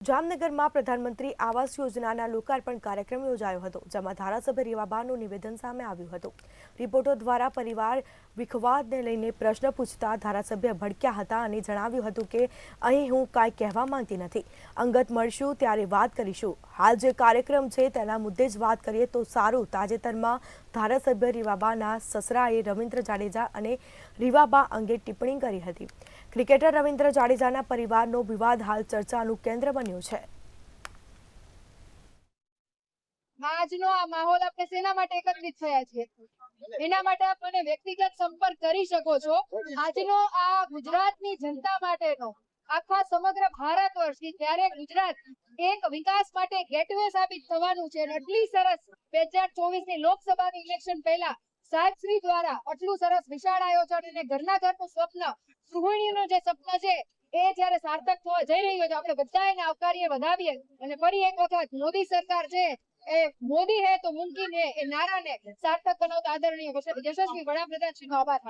જામનગરમાં પ્રધાનમંત્રી આવાસ યોજનાના લોકાર્પણ કાર્યક્રમ યોજાયો હતો, જેમાં ધારાસભ્ય રીવાબાનું નિવેદન સામે આવ્યું હતું। રિપોર્ટો દ્વારા પરિવાર વિખવાદને લઈને પ્રશ્ન પૂછતા ધારાસભ્ય ભડક્યા હતા અને જણાવ્યું હતું કે અહીં હું કાંઈ કહેવા માંગતી નથી, અંગત મળશું ત્યારે વાત કરીશું। હાલ જે કાર્યક્રમ છે તેના મુદ્દે જ વાત કરીએ તો સારું। તાજેતરમાં ધારાસભ્ય રીવાબાના સસરાએ રવિન્દ્ર જાડેજા અને રીવાબા અંગે ટિપ્પણી કરી હતી। ક્રિકેટર રવિન્દ્ર જાડેજાના પરિવારનો વિવાદ હાલ ચર્ચાનું કેન્દ્ર બન્યું છે। આજનો આ માહોલ આપણે શેના માટે એકત્રિત થયા છીએ એના માટે આપ મને વ્યક્તિગત સંપર્ક કરી શકો છો। આજનો આ ગુજરાતની જનતા માટેનો આખા સમગ્ર ભારત વર્ષથી ત્યારે ગુજરાત એક વિકાસ માટે ગેટવે સાબિત થવાનું છે। આટલી સરસ 2024 ની લોકસભાની ઇલેક્શન પહેલા સાહેબ શ્રી દ્વારા આટલું સરસ વિશાળ આયોજન અને ઘરના ઘરનું સ્વપ્ન ગૃહિણીનું જે સ્વપ્ન છે એ જ્યારે સાર્થક થવા જઈ રહ્યું છે, આપણે બધા એને આવકારીએ, વધાવીએ અને ફરી એક વખત મોદી સરકાર છે એ મોદી હે તો મુમકિન હે એ નારાને સાર્થક બનાવતા આદરણીય યશસ્વી વડાપ્રધાન શ્રીનો આભાર માનીએ।